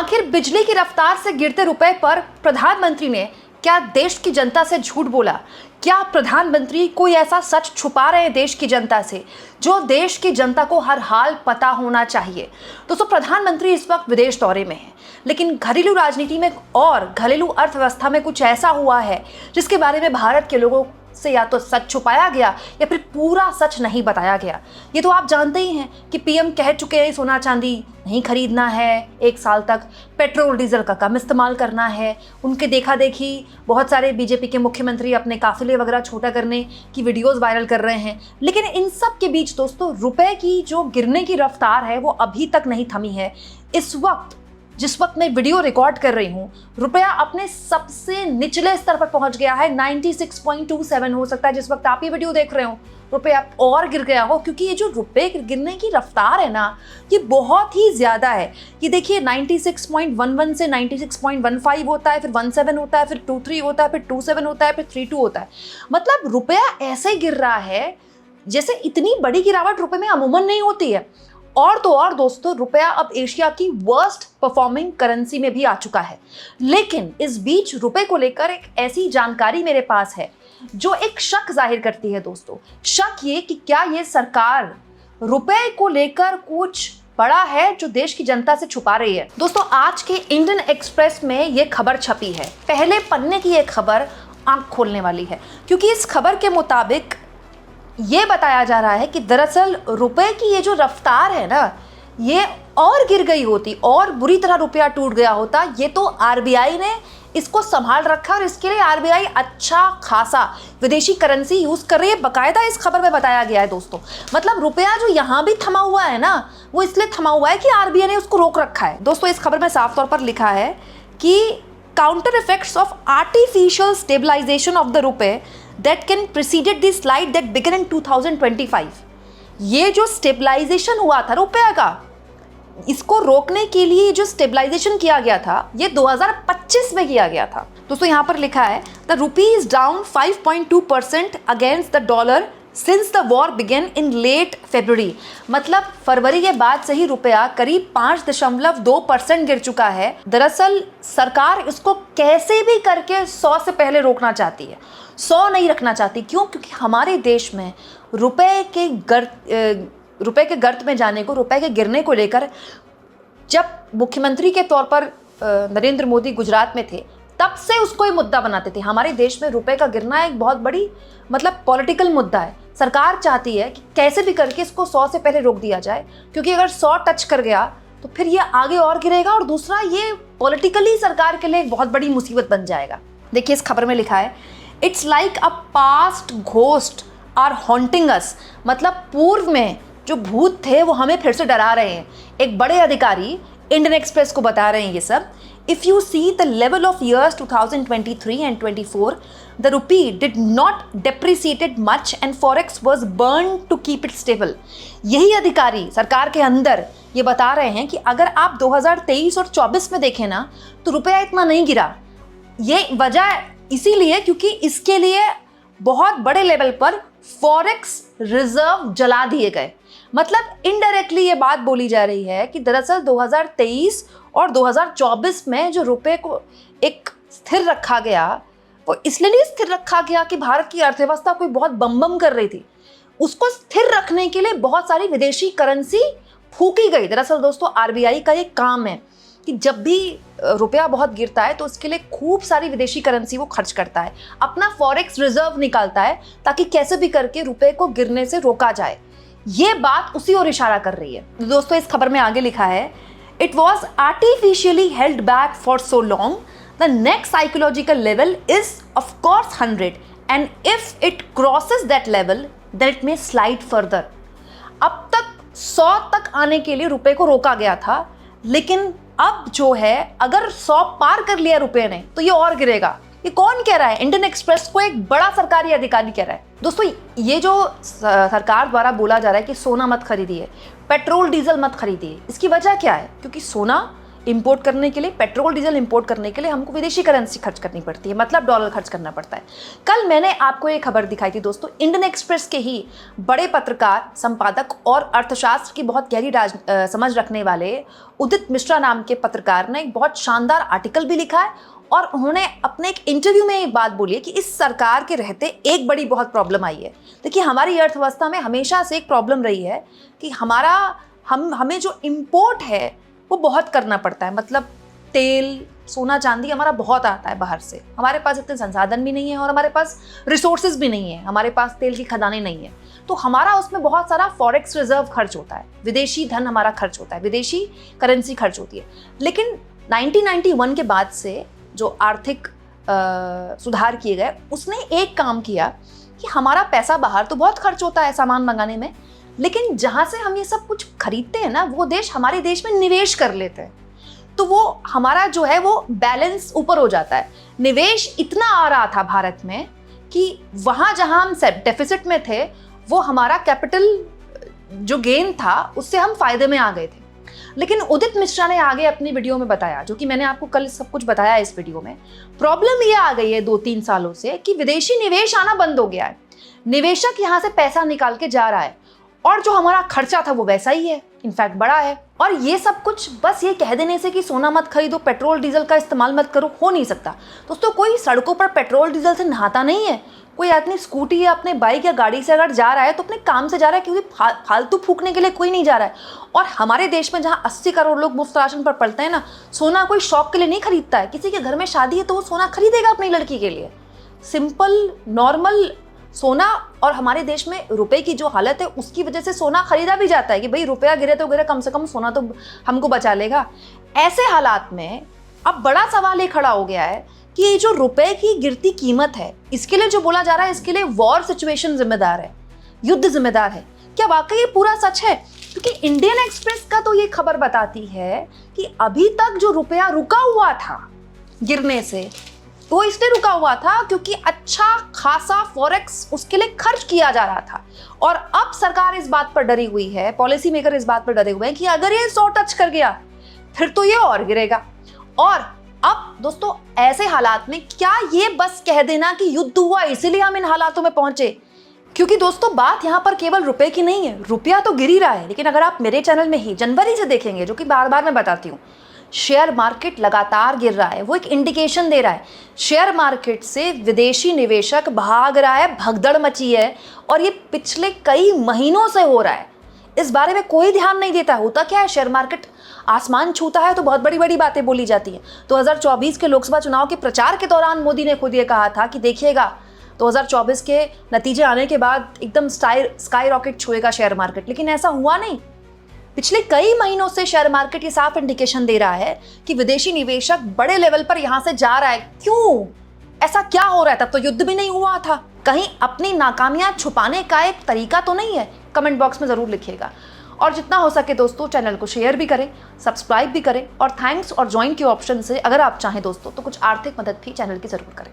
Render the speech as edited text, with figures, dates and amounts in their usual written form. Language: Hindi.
आखिर बिजली की रफ्तार से गिरते रुपए पर प्रधानमंत्री ने क्या देश की जनता से झूठ बोला? क्या प्रधानमंत्री कोई ऐसा सच छुपा रहे हैं देश की जनता से जो देश की जनता को हर हाल पता होना चाहिए? दोस्तों, प्रधानमंत्री इस वक्त विदेश दौरे में हैं, लेकिन घरेलू राजनीति में और घरेलू अर्थव्यवस्था में कुछ ऐसा हुआ है जिसके बारे में भारत के लोगों से या तो सच छुपाया गया या फिर पूरा सच नहीं बताया गया। ये तो आप जानते ही हैं कि पीएम कह चुके हैं सोना चांदी नहीं खरीदना है, 1 साल तक पेट्रोल डीजल का कम इस्तेमाल करना है। उनके देखा देखी बहुत सारे बीजेपी के मुख्यमंत्री अपने काफिले वगैरह छोटा करने की वीडियोस वायरल कर रहे हैं। लेकिन इन सब के बीच दोस्तों, रुपए की जो गिरने की रफ्तार है वो अभी तक नहीं थमी है। इस वक्त जिस वक्त मैं वीडियो रिकॉर्ड कर रही हूँ, रुपया अपने सबसे निचले स्तर पर पहुंच गया है। 96.27 हो सकता है जिस वक्त आप ये वीडियो देख रहे हो रुपया और गिर गया हो, क्योंकि ये जो रुपए गिरने की रफ्तार है ना, ये बहुत ही ज़्यादा है। ये देखिए 96.11 से 96.15 होता है, फिर 17 होता है, फिर 23 होता है, फिर 27 होता है, फिर 32 होता है। मतलब रुपया ऐसे गिर रहा है जैसे इतनी बड़ी गिरावट रुपए में अमूमन नहीं होती है। और तो और दोस्तों, रुपया अब एशिया की वर्स्ट परफॉर्मिंग करेंसी में भी आ चुका है। लेकिन इस बीच रुपए को लेकर एक ऐसी जानकारी मेरे पास है जो एक शक जाहिर करती है दोस्तों। शक ये कि क्या ये सरकार रुपए को लेकर कुछ बड़ा है जो देश की जनता से छुपा रही है। दोस्तों, आज के इंडियन एक्सप्रेस में ये खबर छपी है। पहले पन्ने की ये खबर आंख खोलने वाली है, क्योंकि इस खबर के मुताबिक ये बताया जा रहा है कि दरअसल रुपए की ये जो रफ्तार है ना, ये और गिर गई होती और बुरी तरह रुपया टूट गया होता। ये तो आरबीआई ने इसको संभाल रखा और इसके लिए आरबीआई अच्छा खासा विदेशी करेंसी यूज कर रही है। बकायदा इस खबर में बताया गया है दोस्तों। मतलब रुपया जो यहाँ भी थमा हुआ है ना, वो इसलिए थमा हुआ है कि आरबीआई ने उसको रोक रखा है। दोस्तों, इस खबर में साफ तौर पर लिखा है कि counter effects of artificial stabilization of the rupee that can preceded the slide that began in 2025। ये जो स्टेबलाइजेशन हुआ था रुपया का, इसको रोकने के लिए जो स्टेबलाइजेशन किया गया था ये 2025 में किया गया था। दोस्तों, यहाँ पर लिखा है the rupee is down 5.2% against the dollar since the war began in late February. मतलब फरवरी के बाद से ही रुपया करीब 5.2% गिर चुका है। दरअसल सरकार इसको कैसे भी करके 100 से पहले रोकना चाहती है, 100 नहीं रखना चाहती। क्यों? क्योंकि हमारे देश में रुपए के गर्त में जाने को, रुपए के गिरने को लेकर जब मुख्यमंत्री के तौर पर नरेंद्र मोदी गुजरात में थे, तब से उसको ये मुद्दा बनाते थे। हमारे देश में रुपए का गिरना एक बहुत बड़ी पॉलिटिकल मुद्दा है। सरकार चाहती है कि कैसे भी करके इसको 100 से पहले रोक दिया जाए, क्योंकि अगर 100 टच कर गया तो फिर ये आगे और गिरेगा और दूसरा ये पॉलिटिकली सरकार के लिए एक बहुत बड़ी मुसीबत बन जाएगा। देखिए, इस खबर में लिखा है it's like a past ghost are haunting us. मतलब पूर्व में जो भूत थे वो हमें फिर से डरा रहे हैं। एक बड़े अधिकारी इंडियन एक्सप्रेस को बता रहे हैं ये सब। If you see the level of years 2023 and 24, the rupee did not depreciated much and forex was burned to keep it stable। यही अधिकारी सरकार के अंदर ये बता रहे हैं कि अगर आप 2023 और 24 में देखें ना, तो रुपया इतना नहीं गिरा। ये वजह इसीलिए क्योंकि इसके लिए बहुत बड़े लेवल पर फॉरेक्स रिजर्व जला दिए गए। मतलब इनडायरेक्टली ये बात बोली जा रही है कि दरअसल 2023 और 2024 में जो रुपए को एक स्थिर रखा गया, वो इसलिए नहीं स्थिर रखा गया कि भारत की अर्थव्यवस्था कोई बहुत बम कर रही थी। उसको स्थिर रखने के लिए बहुत सारी विदेशी करेंसी फूकी गई। दरअसल दोस्तों, आरबीआई का ये काम है कि जब भी रुपया बहुत गिरता है तो उसके लिए खूब सारी विदेशी करेंसी वो खर्च करता है, अपना फॉरेक्स रिजर्व निकालता है ताकि कैसे भी करके रुपए को गिरने से रोका जाए। ये बात उसी ओर इशारा कर रही है। दोस्तों, इस खबर में आगे लिखा है it was artificially held back for so long, the next psychological level is of course 100 and if it crosses that level then it may slide further. अब तक 100 तक आने के लिए रुपए को रोका गया था, लेकिन अब जो है अगर 100 पार कर लिया रुपए ने तो ये और गिरेगा। ये कौन कह रहा है? इंडियन एक्सप्रेस को एक बड़ा सरकारी अधिकारी कह रहा है। दोस्तों, ये जो सरकार द्वारा बोला जा रहा है कि सोना मत खरीदिए, पेट्रोल डीजल मत खरीदिए, इसकी वजह क्या है? क्योंकि सोना इंपोर्ट करने के लिए, पेट्रोल डीजल इंपोर्ट करने के लिए हमको विदेशी करेंसी खर्च करनी पड़ती है, मतलब डॉलर खर्च करना पड़ता है। कल मैंने आपको ये खबर दिखाई थी दोस्तों, इंडियन एक्सप्रेस के ही बड़े पत्रकार, संपादक और अर्थशास्त्र की बहुत गहरी समझ रखने वाले उदित मिश्रा नाम के पत्रकार ने एक बहुत शानदार आर्टिकल भी लिखा है और उन्होंने अपने एक इंटरव्यू में एक बात बोली है कि इस सरकार के रहते एक बड़ी बहुत प्रॉब्लम आई है। देखिए, हमारी अर्थव्यवस्था में हमेशा से एक प्रॉब्लम रही है कि हमें जो इम्पोर्ट है वो बहुत करना पड़ता है, मतलब तेल, सोना, चांदी हमारा बहुत आता है बाहर से। हमारे पास इतने संसाधन भी नहीं है और हमारे पास रिसोर्सेज भी नहीं है, हमारे पास तेल की खदानें नहीं है, तो हमारा उसमें बहुत सारा फॉरेक्स रिजर्व खर्च होता है, विदेशी धन हमारा खर्च होता है, विदेशी करेंसी खर्च होती है। लेकिन 1991 के बाद से जो आर्थिक सुधार किए गए, उसने एक काम किया कि हमारा पैसा बाहर तो बहुत खर्च होता है सामान मंगाने में, लेकिन जहाँ से हम ये सब कुछ खरीदते हैं ना, वो देश हमारे देश में निवेश कर लेते हैं, तो वो हमारा जो है वो बैलेंस ऊपर हो जाता है। निवेश इतना आ रहा था भारत में कि वहाँ जहाँ हम डेफिसिट में थे, वो हमारा कैपिटल जो गेन था उससे हम फायदे में आ गए थे। लेकिन उदित मिश्रा ने आगे अपनी वीडियो में बताया, जो कि मैंने आपको कल सब कुछ बताया इस वीडियो में, प्रॉब्लम ये आ गई है 2-3 सालों से कि विदेशी निवेश आना बंद हो गया है। निवेशक यहाँ से पैसा निकाल के जा रहा है और जो हमारा खर्चा था वो वैसा ही है, इनफैक्ट बड़ा है। और ये सब कुछ बस ये कह देने से कि सोना मत खरीदो, पेट्रोल डीजल का इस्तेमाल मत करो, हो नहीं सकता दोस्तों। कोई सड़कों पर पेट्रोल डीजल से नहाता नहीं है। कोई आदमी स्कूटी या अपने बाइक या गाड़ी से अगर जा रहा है तो अपने काम से जा रहा है, क्योंकि फालतू फूकने के लिए कोई नहीं जा रहा है। और हमारे देश में जहाँ 80 करोड़ लोग मुफ्त राशन पर पलते हैं ना, सोना कोई शौक के लिए नहीं खरीदता है। किसी के घर में शादी है तो वो सोना खरीदेगा अपनी लड़की के लिए, सिंपल नॉर्मल सोना। और हमारे देश में रुपए की जो हालत है उसकी वजह से सोना खरीदा भी जाता है कि भाई रुपया गिरे तो गिरे, कम से कम सोना तो हमको बचा लेगा। ऐसे हालात में अब बड़ा सवाल ये खड़ा हो गया है कि ये जो रुपए की गिरती कीमत है, इसके लिए जो बोला जा रहा है, इसके लिए वॉर सिचुएशन जिम्मेदार है, युद्ध जिम्मेदार है। क्या वाकई ये पूरा सच है? क्योंकि इंडियन एक्सप्रेस का तो ये खबर बताती है कि अभी तक जो रुपया रुका हुआ था गिरने से, वो इसलिए रुका हुआ था क्योंकि अच्छा खासा फॉरेक्स उसके लिए खर्च किया जा रहा था। और अब सरकार इस बात पर डरी हुई है, पॉलिसी मेकर इस बात पर डरे हुए हैं कि अगर ये 100 टच कर गया फिर तो ये और गिरेगा। और अब दोस्तों, ऐसे हालात में क्या ये बस कह देना कि युद्ध हुआ इसीलिए हम इन हालातों में पहुंचे? क्योंकि दोस्तों, बात यहाँ पर केवल रुपए की नहीं है, रुपया तो गिर ही रहा है, लेकिन अगर आप मेरे चैनल में ही जनवरी से देखेंगे, जो कि बार बार मैं बताती हूँ, शेयर मार्केट लगातार गिर रहा है। वो एक इंडिकेशन दे रहा है, शेयर मार्केट से विदेशी निवेशक भाग रहा है, भगदड़ मची है। और ये पिछले कई महीनों से हो रहा है, इस बारे में कोई ध्यान नहीं देता। होता क्या है, शेयर मार्केट आसमान छूता है तो बहुत बड़ी बड़ी बातें बोली जाती हैं। 2024 के लोकसभा चुनाव के प्रचार के दौरान मोदी ने खुद ये कहा था कि देखिएगा 2024 के नतीजे आने के बाद एकदम स्काई रॉकेट छुएगा शेयर मार्केट, लेकिन ऐसा हुआ नहीं। पिछले कई महीनों से शेयर मार्केट ये साफ इंडिकेशन दे रहा है कि विदेशी निवेशक बड़े लेवल पर यहां से जा रहा है। क्यों ऐसा क्या हो रहा है? तब तो युद्ध भी नहीं हुआ था। कहीं अपनी नाकामियां छुपाने का एक तरीका तो नहीं है? कमेंट बॉक्स में जरूर लिखिएगा। और जितना हो सके दोस्तों, चैनल को शेयर भी करें, सब्सक्राइब भी करें, और थैंक्स और ज्वाइन के ऑप्शन से अगर आप चाहें दोस्तों तो कुछ आर्थिक मदद भी चैनल की जरूर करें।